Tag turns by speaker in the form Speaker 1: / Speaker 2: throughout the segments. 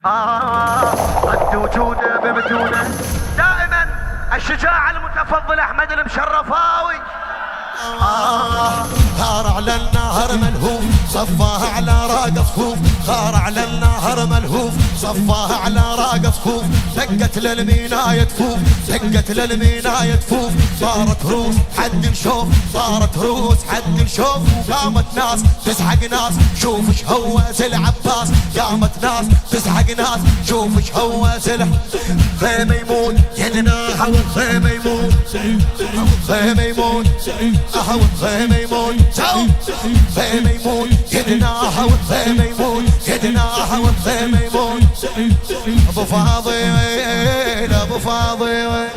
Speaker 1: قد وجوده بمتونه دائما الشجاع المتفضل احمد المشرفاوي.
Speaker 2: ثار على النهر ملهوف صفاه على راق صفوف، ثار على النهر ملهوف صفاه على راق صفوف، دقت للميناء تفوف، دقت للميناء تفوف، صارت روس حد الشوف، صارت روس حد الشوف، قامت ناس تسحق ناس شوف شهوز العباس، قامت ناس تسحق ناس شوف شهوز الخيمة يموت يدناها والخيمة يموت، والخيمة يموت والخيمة يموت، والخيمة يموت يدناها والخيمة يموت، يدناها والخيمة يموت. ابو فاضل ابو فاضل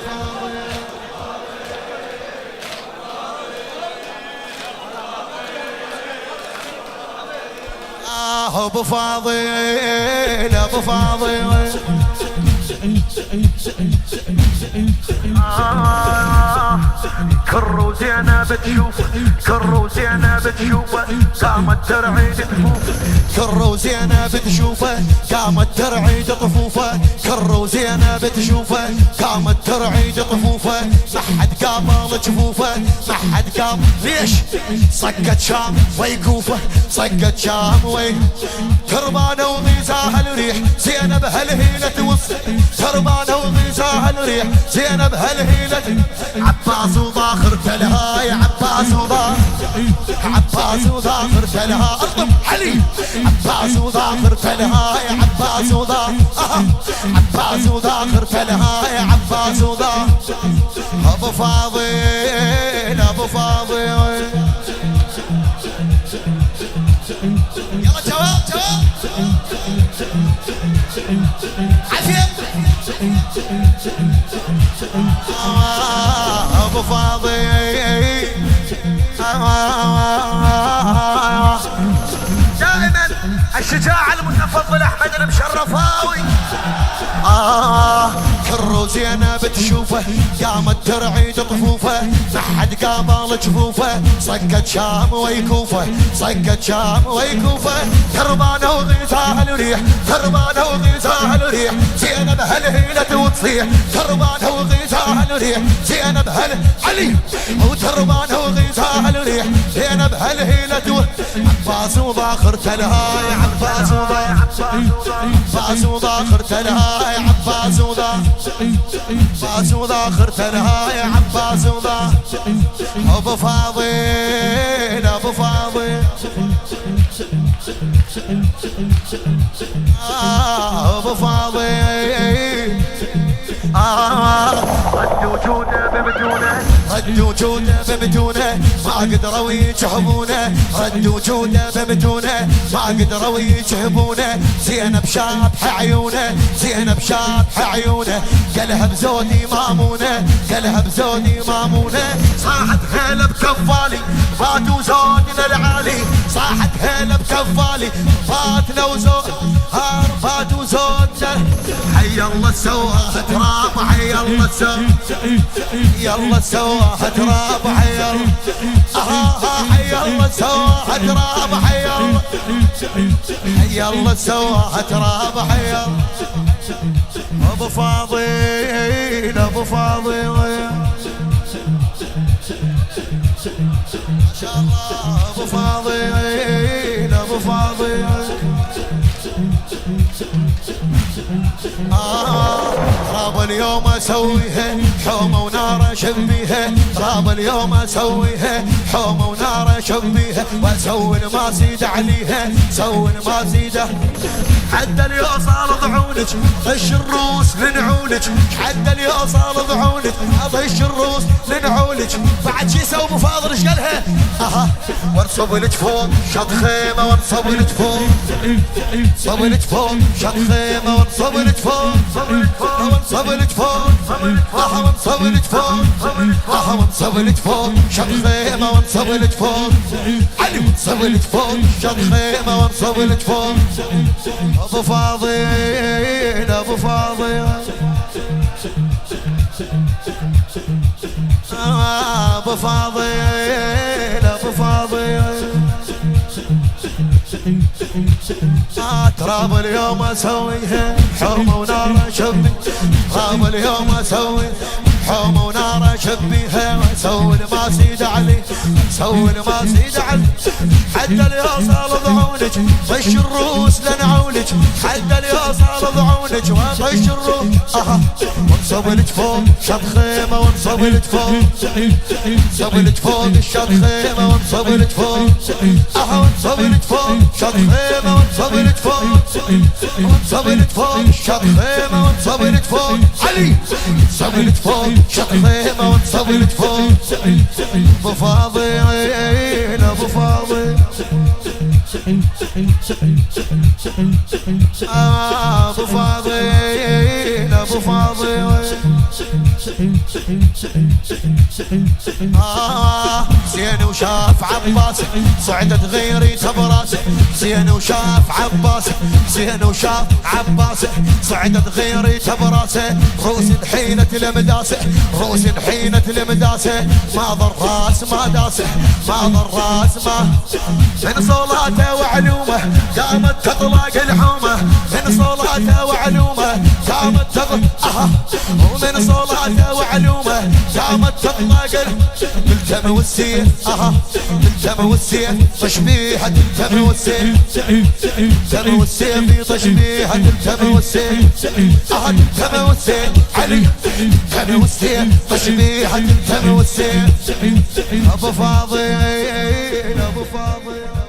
Speaker 2: ابو فاضل ابو فاضل
Speaker 1: كرو زينب تشوفه، كرو زينب تشوفه، قامت ترعيد طفوفه،
Speaker 2: كرو زينب تشوفه، قامت ترعيد طفوفه، كرو زينب تشوفه، قامت ترعيد طفوفه، ما حد قابل جفوفه، ما حد قابل ليش؟ صقت شام ويكوفه، صقت شام وي تربانه وغيزاها الريح، زينب هالهيلة توصل، تربانه وغيزاها الريح، زينب هالهيلة. عباس وضاخر تلها يا عباس وضاخر، عباس وضاخر تلها ارض علي، عباس وضاخر تلها يا عباس وضاخر، عباس وضاخر تلها يا عباس وضاخر. ابو فاضل ابو فاضل يلا جواب جواب عافية. ابو فاضل
Speaker 1: دائما الشجاع المتفضل احمد المشرفاوي.
Speaker 2: كرو زينب تشوفه، قامت ترعيد طفوفه، ما حد قابل جفوفه، صقت شام ويكوفه، صقت شام ويكوفه، تربانه وغيثاها الريح، تربانه وغيثاها الريح، زينب هالهيلة وتصيح، تربانه وغيثاها الريح، زينب علي وتربانه وغيثاها الريح، زينب هالهيلة. عباس وضاخر تلها يا عباس وضاخر، عباس وضاخر تلها يا عباس وضاخر، عباس وضاخر تلها يا عباس وضاخر. ابو فاضل ابو فاضل ابو فاضل
Speaker 1: رد وجوده بمتونه،
Speaker 2: رد وجوده بمتونه، ما قدروا يجهبونه، رد وجوده بمتونه، ما قدروا يجهبونه، زينب شابح عيونه، زينب شابح عيونه، قالها بزودي مامونه، قالها بزودي مامونه، صاحت هيله بكفالي فاتوا زودنا العالي، صاحت هيله بكفالي فاتنا وزود فاتوا زودنا. حي الله سواها تراب، حي الله سواها، يلا سواها تراب، حي الله حي الله سواها تراب، حي الله حي الله سواها تراب، حي الله. ابو فاضل ابو فاضل ما شاء الله، ابو فاضل ابو فاضل راب اليوم اسويها حومه ونار اشبيها، راب اليوم اسويها حومه ونار اشبيها، واسوي ما زيد عليها، سوي ما زيده. حتى اليوصل ضعونك ضش الروس لنعولك، حتى اليوصل ضعونك ضش الروس لنعولك. بعد شي يسوي ابو فاضل ايش قالها؟ وانصب لك فوق شط خيمه، وانصب لك فوق صب لك فوق شط خيمه، وانصب لك فوق وانصب لك فوق وانصب لك فوق وانصب لك فوق شط خيمه، وانصب لك فوق علي، وانصب لك فوق شط خيمه، وانصب لك فوق. ابو فاضل ابو فاضل ابو فاضل ابو فاضل تراب اليوم اسويها حومه ونار شبي تراب اليوم اسوي حومه ونار شبيها واسوي ما زيد عليه اسوي ما زيد عليه حتى اليوصل ضعونك طش الروس لنعولك حتى اليوصل ضعونك وطش الروس ونصبلك فوق شط خيمه ونصبلك فوق ونصبلك فوق الشط خيمه ونصبلك فوق ونصبلك فوق شط خيمه ونصبلك فوق ونصبلك فوق شط خيمه ونصبلك فوق علي نصبلك فوق شط خيمه ونصبلك فوق ابو فاضل ابو فاضل ابو فاضل ابو فاضل زين وشاف عباس صعدت غيري تبراسه زين وشاف عباس زين وشاف عباس صعدت غيري تبراسه روس حينة المداسه روس حينة المداسه ما ضر راس ما داسه ما ضر راس ما من صلاته وعلومه قامت تطلق الحومه من صلاته وعلومه قامت تطلق ومن صلاته وعلومه قامت تطلق بالدم والسيف بالدم والسيف تشبيحة الدم والسيف الدم والسيف تشبيحة الدم والسيف الدم والسيف علي الدم والسيف تشبيحة الدم والسيف ابو فاضل ابو فاضل